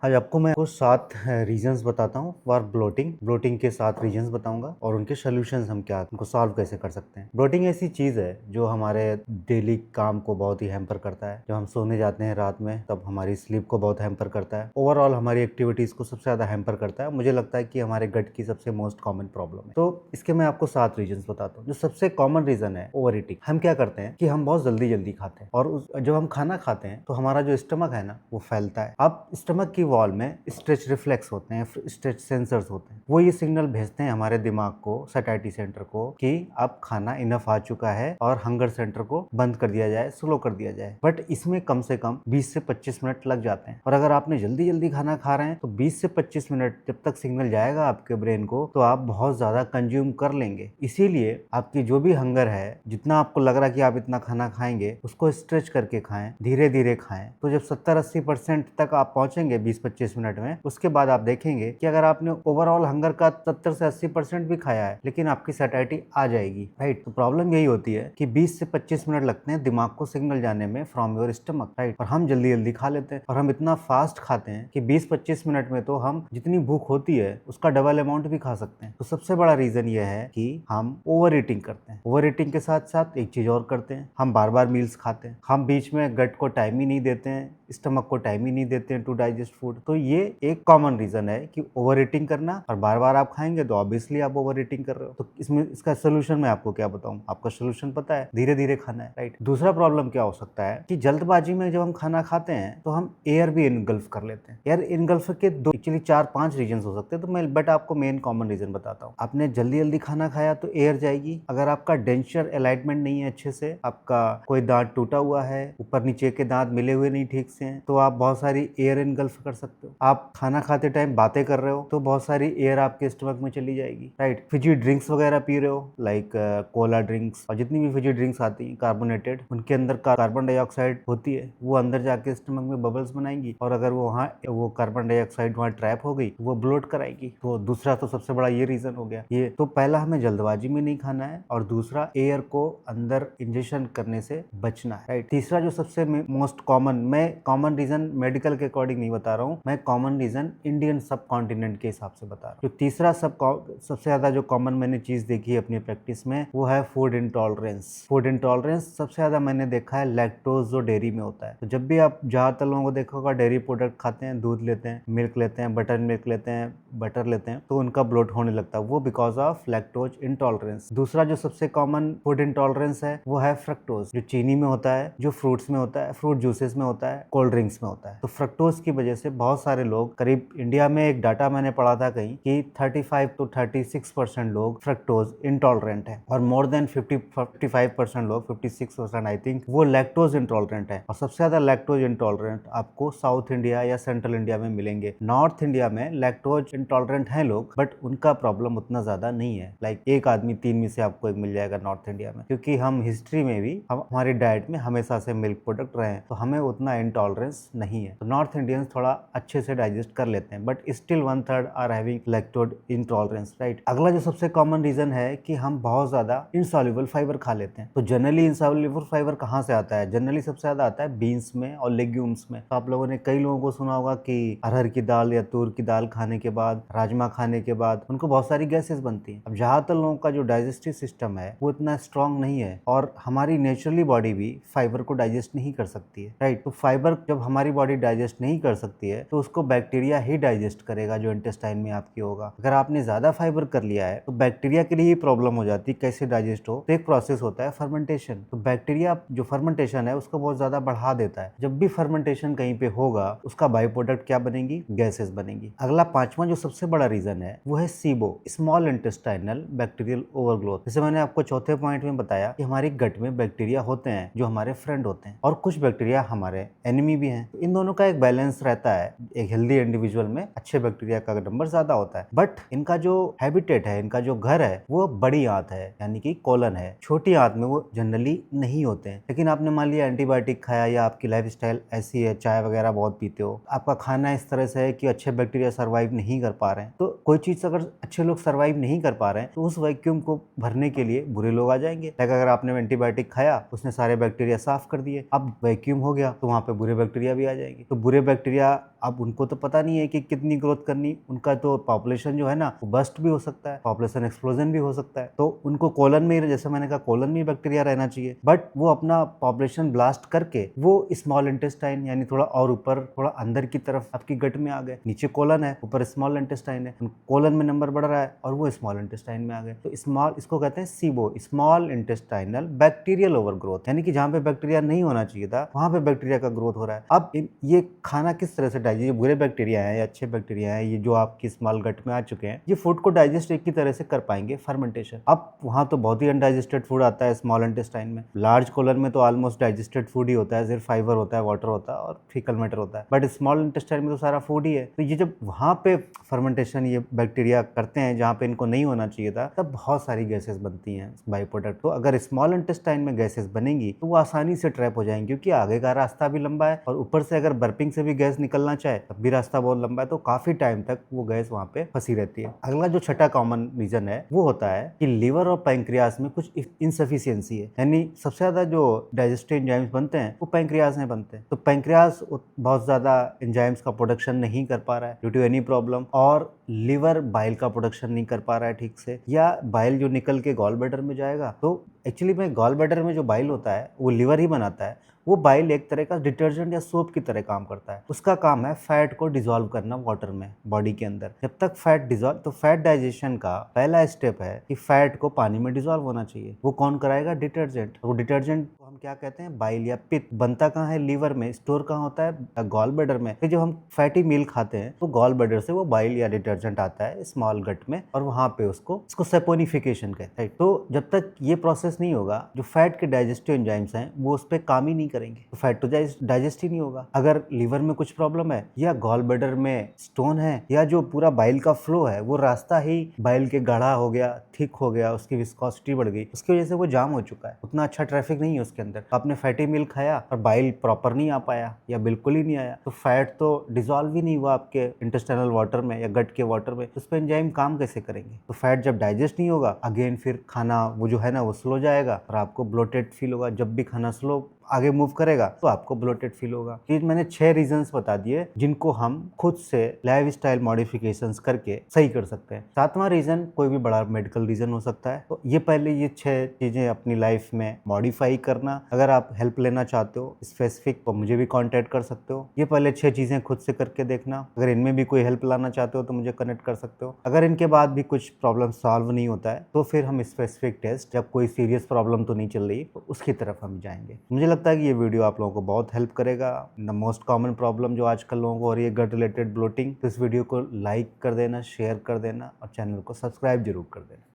आज आपको मैं कुछ 7 रीजंस बताता हूँ फॉर ब्लोटिंग। ब्लोटिंग के 7 रीजंस बताऊंगा और उनके सॉल्यूशंस हम क्या उनको सॉल्व कैसे कर सकते हैं। ब्लोटिंग ऐसी चीज़ है जो हमारे डेली काम को बहुत ही हैम्पर करता है। जब हम सोने जाते हैं रात में तब हमारी स्लीप को बहुत हैम्पर करता है। ओवरऑल हमारी एक्टिविटीज़ को सबसे ज़्यादा हैम्पर करता है। मुझे लगता है कि हमारे गट की सबसे मोस्ट कॉमन प्रॉब्लम है। तो इसके मैं आपको 7 रीजंस बताता हूँ। जो सबसे कॉमन रीज़न है ओवर ईटिंग। हम क्या करते हैं कि हम बहुत जल्दी जल्दी खाते हैं और जब हम खाना खाते हैं तो हमारा जो स्टमक है ना वो फैलता है। अब स्टमक की वॉल में स्ट्रेच रिफ्लेक्स होते हैं, स्ट्रेच सेंसर्स होते हैं। वो ये सिग्नल भेजते हैं हमारे दिमाग को, सैटिस्फैक्टरी सेंटर को, कि अब खाना इनफ आ चुका है और हंगर सेंटर को बंद कर दिया जाए, स्लो कर दिया जाए। बट इसमें कम से कम 20 से 25 मिनट लग जाते हैं। और अगर आपने जल्दी जल्दी खाना खा रहे हैं तो 20 से 25 मिनट जब तक सिग्नल जाएगा आपके ब्रेन को तो आप बहुत ज्यादा कंज्यूम कर लेंगे। इसीलिए आपकी जो भी हंगर है, जितना आपको लग रहा है कि आप इतना खाना खाएंगे, उसको स्ट्रेच करके खाएं, धीरे धीरे खाएं। तो जब 70-80% तक आप पहुंचेंगे 20-25 मिनट में, उसके बाद आप देखेंगे कि अगर आपने ओवरऑल हंगर का 70 से 80% भी खाया है लेकिन आपकी सैटिस्फैक्टरी आ जाएगी, राइट। तो प्रॉब्लम यही होती है कि 20 से 25 मिनट लगते हैं दिमाग को सिग्नल जाने में फ्रॉम योर स्टमक, राइट। और हम जल्दी जल्दी खा लेते हैं और हम इतना फास्ट खाते हैं कि 20-25 मिनट में तो हम जितनी भूख होती है उसका डबल अमाउंट भी खा सकते हैं। तो सबसे बड़ा रीजन यह है कि हम ओवर ईटिंग करते हैं। ओवर ईटिंग के साथ साथ एक चीज और करते हैं, हम बार बार मील्स खाते हैं। हम बीच में गट को टाइम ही नहीं देते हैं, स्टमक को टाइम ही नहीं देते हैं टू डाइजेस्ट फूड। तो ये एक कॉमन रीजन है कि ओवर ईटिंग करना। और बार बार आप खाएंगे तो ऑब्वियसली आप ओवर ईटिंग कर रहे हो। तो इसमें इसका सोल्यूशन मैं आपको क्या बताऊं, आपका सोल्यूशन पता है, धीरे धीरे खाना है, राइट। दूसरा प्रॉब्लम क्या हो सकता है कि जल्दबाजी में जब हम खाना खाते हैं तो हम एयर भी इनगल्फ कर लेते हैं। एयर इनगल्फ के दो एक्चुअली 4-5 रीजन हो सकते हैं, तो मैं बट आपको मेन कॉमन रीजन बताता हूँ। आपने जल्दी जल्दी खाना खाया तो एयर जाएगी। अगर आपका डेंचर अलाइनमेंट नहीं है अच्छे से, आपका कोई दांत टूटा हुआ है, ऊपर नीचे के दांत मिले हुए नहीं ठीक से हैं, तो आप बहुत सारी एयर इनगल्फ कर सकते हो। आप खाना खाते टाइम बातें कर रहे हो तो बहुत सारी एयर आपके स्टमक में चली जाएगी, राइट। फिजी ड्रिंक्स वगैरह पी रहे हो, लाइक कोला ड्रिंक्स और जितनी भी फिजी ड्रिंक्स आती हैं कार्बोनेटेड, उनके अंदर कार्बन डाइऑक्साइड होती है। वो अंदर जाके स्टमक में बबल्स बनाएंगी और अगर वो कार्बन डाइऑक्साइड वहाँ ट्रैप हो गई तो वो ब्लोट कराएगी। तो दूसरा तो सबसे बड़ा ये रीजन हो गया। ये तो पहला, हमें जल्दबाजी में नहीं खाना है, और दूसरा एयर को अंदर इंजेक्शन करने से बचना है, राइट। तीसरा जो सबसे मोस्ट कॉमन, मैं कॉमन रीजन मेडिकल के अकॉर्डिंग नहीं बता रहा हूँ, मैं कॉमन रीजन इंडियन सब कॉन्टिनेंट के हिसाब से बता रहा हूँ। जो तीसरा सबसे ज्यादा जो कॉमन मैंने चीज देखी है अपनी प्रैक्टिस में, वो है फूड इंटॉलरेंस। फूड इंटॉलरेंस सबसे ज्यादा मैंने देखा है लैक्टोज जो डेयरी में होता है। तो जब भी आप ज्यादातर लोगों को देखा होगा डेयरी प्रोडक्ट खाते हैं, दूध लेते हैं, मिल्क लेते हैं, बटर मिल्क लेते हैं, बटर लेते हैं, तो उनका ब्लोट होने लगता है, वो बिकॉज ऑफ लैक्टोज इंटॉलरेंस। दूसरा जो सबसे कॉमन फूड इंटॉलरेंस है वो है फ्रक्टोज, जो चीनी में होता है, जो फ्रूट्स में होता है, फ्रूट जूसेस में होता है, कोल्ड ड्रिंक्स में होता है। तो फ्रक्टोज की वजह से बहुत सारे लोग, करीब इंडिया में एक डाटा मैंने पढ़ा था कहीं कि 35-36% लोग फ्रक्टोज इंटॉलरेंट है, और मोर देन 55% लोग, 56% आई थिंक, वो लैक्टोज इंटॉलरेंट है। और सबसे ज्यादा लैक्टोज इंटॉलरेंट आपको साउथ इंडिया या सेंट्रल इंडिया में मिलेंगे। नॉर्थ इंडिया में लैक्टोज इंटॉलरेंट है लोग, बट उनका प्रॉब्लम उतना ज्यादा नहीं है। लाइक एक आदमी 3 में से आपको एक मिल जाएगा नॉर्थ इंडिया में, क्योंकि हम हिस्ट्री में भी, हम हमारी डाइट में हमेशा से मिल्क प्रोडक्ट रहे हैं, तो हमें उतना इंटॉलरेंस नहीं है। तो नॉर्थ इंडियंस थोड़ा अच्छे से डाइजेस्ट कर लेते हैं, but still 1/3 are having lactose intolerance, right. अगला जो सबसे कॉमन रीजन है कि हम बहुत ज्यादा इनसॉल्युबल फाइबर खा लेते हैं। तो जनरली इनसॉल्युबल फाइबर कहाँ से आता है? जनरली सबसे ज्यादा आता है बीन्स में और लेग्यूम्स में। तो आप लोगों ने, कई लोगों को सुना होगा कि अरहर की दाल या तूर की दाल खाने के बाद, राजमा खाने के बाद उनको बहुत सारी गैसेस बनती हैं। अब ज्यादातर लोगों का जो डाइजेस्टिव सिस्टम है वो इतना स्ट्रांग नहीं है, और हमारी नेचुरली बॉडी भी फाइबर को डाइजेस्ट नहीं कर सकती है, राइट। तो फाइबर जब हमारी बॉडी डाइजेस्ट नहीं कर सकती है तो उसको बैक्टीरिया ही डाइजेस्ट करेगा, जो इंटेस्टाइन में आपकी होगा। अगर आपने ज्यादा फाइबर कर लिया है तो बैक्टीरिया के लिए ही प्रॉब्लम हो जाती है कैसे डाइजेस्ट हो। तो एक प्रोसेस होता है फर्मेंटेशन। तो बैक्टीरिया जो फर्मेंटेशन है उसको बहुत ज्यादा बढ़ा देता है। जब भी फर्मेंटेशन कहीं पे होगा उसका बाई प्रोडक्ट क्या बनेगी? गैसेस बनेगी। अगला पांचवा जो सबसे बड़ा रीजन है वो है SIBO, small intestinal bacterial overgrowth. जैसे मैंने आपको चौथे पॉइंट में बताया कि हमारी गट में बैक्टीरिया होते हैं जो हमारे फ्रेंड होते हैं, और कुछ बैक्टीरिया हमारे एनिमी भी हैं। तो इन दोनों का एक बैलेंस रहता है। एक हेल्दी इंडिविजुअल में अच्छे बैक्टीरिया का नंबर ज्यादा होता है, बट इनका जो हैबिटेट है, इनका जो घर है, वो बड़ी आंत है, यानी कि कोलन है। छोटी आंत में वो जनरली नहीं होते हैं। लेकिन आपने मान लिया एंटीबायोटिक खाया, या आपकी लाइफस्टाइल ऐसी है, चाय वगैरह बहुत पीते हो, आपका खाना इस तरह से है कि अच्छे बैक्टीरिया सर्वाइव नहीं कर पा रहे हैं। तो कोई चीज अगर अच्छे लोग सर्वाइव नहीं कर पा रहे हैं तो उस वैक्यूम को भरने के लिए बुरे लोग आ जाएंगे। लाइक अगर आपने एंटीबायोटिक खाया, उसने सारे बैक्टीरिया साफ कर दिए, अब वैक्यूम हो गया तो वहां पे बुरे बैक्टीरिया भी आ जाएंगे। तो बुरे बैक्टीरिया अब उनको तो पता नहीं है कि कितनी ग्रोथ करनी, उनका तो पॉपुलेशन जो है ना वो बस्ट भी हो सकता है, पॉपुलेशन एक्सप्लोजन भी हो सकता है। तो उनको कोलन में, जैसे मैंने कहा, कोलन में बैक्टीरिया रहना चाहिए, बट वो अपना पॉपुलेशन ब्लास्ट करके वो स्मॉल इंटेस्टाइन यानी थोड़ा और ऊपर, थोड़ा अंदर की तरफ आपकी गट में आ गए। नीचे कोलन है, ऊपर स्मॉल इंटेस्टाइन है, कोलन में नंबर बढ़ रहा है और वो स्मॉल इंटेस्टाइन में आ गए। तो स्मॉल, इसको कहते हैं SIBO, small intestinal bacterial overgrowth, यानी कि जहाँ पे बैक्टीरिया नहीं होना चाहिए था वहां पे बैक्टीरिया का ग्रोथ हो रहा है। अब ये खाना किस तरह से डाइजेस्ट, ये बुरे बैक्टीरिया है या अच्छे बैक्टीरिया है, ये जो आपकी स्मॉल गट में आ चुके हैं, ये फूड को डाइजेस्ट एक ही तरह से कर पाएंगे, फर्मेंटेशन। अब वहां तो बहुत ही अनडाइजेस्टेड फूड आता है स्मॉल इंटेस्टाइन में। लार्ज कोलन में तो ऑलमोस्ट डाइजेस्टेड फूड ही होता है, सिर्फ फाइबर होता है, वाटर होता है और फीकल मैटर होता है, बट स्मॉल इंटेस्टाइन में तो सारा फूड ही है। तो ये जब वहां पे फर्मेंटेशन ये बैक्टीरिया करते हैं जहाँ पे इनको नहीं होना चाहिए था, तब बहुत सारी गैसेस बनती हैं बाई प्रोडक्ट। तो अगर स्मॉल इंटेस्टाइन में गैसेस बनेंगी तो वो आसानी से ट्रैप हो जाएंगी, क्योंकि आगे का रास्ता भी लंबा है और ऊपर से अगर बर्पिंग से भी गैस निकलना चाहे तब भी रास्ता बहुत लंबा है, तो काफी टाइम तक वो गैस वहां पे फंसी रहती है। अगला जो छठा कॉमन रीजन है वो होता है कि लीवर और पैंक्रियाज में कुछ इनसफिशियंसी है, यानी सबसे ज्यादा जो डाइजेस्टिव एंजाइम्स बनते हैं वो पैंक्रियाज में बनते हैं। तो पैंक्रियाज बहुत ज्यादा एंजाइम्स का प्रोडक्शन नहीं कर पा रहा है ड्यू टू एनी प्रॉब्लम, और लीवर बाइल का प्रोडक्शन नहीं कर पा रहा है ठीक से, या बाइल जो निकल के गॉल ब्लैडर में जाएगा, तो एक्चुअली में गॉल ब्लैडर में जो बाइल होता है वो लीवर ही बनाता है। वो बाइल एक तरह का डिटर्जेंट या सोप की तरह काम करता है। उसका काम है फैट को डिसॉल्व करना वाटर में, बॉडी के अंदर। जब तक फैट डिसॉल्व, तो फैट डाइजेशन का पहला स्टेप है कि फैट को पानी में डिसॉल्व होना चाहिए। वो कौन कराएगा? डिटर्जेंट। वो डिटर्जेंट को हम क्या कहते हैं? बाइल या पित्त। बनता कहाँ है? लीवर में। स्टोर कहाँ होता है? गॉल ब्लैडर में। फिर जब हम फैटी मील खाते हैं तो गॉल ब्लैडर से वो बाइल या डिटर्जेंट आता है स्मॉल गट में, और वहां पे उसको सेपोनिफिकेशन कहते हैं। तो जब तक ये प्रोसेस नहीं होगा, जो फैट के डाइजेस्टिव एंजाइम्स हैं वो उस पर काम ही नहीं करेंगे, तो फैट तो डाइजेस्ट ही नहीं होगा। अगर लीवर में कुछ प्रॉब्लम है या गॉल ब्लैडर में स्टोन है या जो पूरा बाइल का फ्लो है वो रास्ता ही बाइल के गाढ़ा हो गया, थिक हो गया, उसकी विस्कोसिटी बढ़ गई, उसकी वजह से वो जाम हो चुका है, उतना अच्छा ट्रैफिक नहीं है उसके अंदर। आपने फैटी मील खाया और बाइल प्रॉपर नहीं आ पाया या बिल्कुल ही नहीं आया, तो फैट तो डिसॉल्व ही नहीं हुआ आपके इंटेस्टाइनल वाटर में या गट के वाटर में, उस पर एंजाइम काम कैसे करेंगे? तो फैट जब डाइजेस्ट नहीं होगा, अगेन फिर खाना वो जो है ना वो स्लो जाएगा और आपको ब्लोटेड फील होगा। जब भी खाना स्लो आगे मूव करेगा तो आपको ब्लोटेड फील होगा। ये मैंने 6 रीजंस बता दिए जिनको हम खुद से लाइफ स्टाइल मॉडिफिकेशंस करके सही कर सकते हैं। 7वां रीजन कोई भी बड़ा मेडिकल रीजन हो सकता है। तो ये पहले ये 6 चीजें अपनी लाइफ में मॉडिफाई करना। अगर आप हेल्प लेना चाहते हो स्पेसिफिक तो मुझे भी कॉन्टेक्ट कर सकते हो। ये पहले 6 चीजें खुद से करके देखना। अगर इनमें भी कोई हेल्प लाना चाहते हो तो मुझे कनेक्ट कर सकते हो। अगर इनके बाद भी कुछ प्रॉब्लम सॉल्व नहीं होता है तो फिर हम स्पेसिफिक टेस्ट, जब कोई सीरियस प्रॉब्लम तो नहीं चल रही, तो उसकी तरफ हम जाएंगे। मुझे लगता है कि ये वीडियो आप लोगों को बहुत हेल्प करेगा। द मोस्ट कॉमन प्रॉब्लम जो आजकल लोगों को हो रही है, गट रिलेटेड ब्लोटिंग, तो इस वीडियो को लाइक कर देना, शेयर कर देना और चैनल को सब्सक्राइब जरूर कर देना।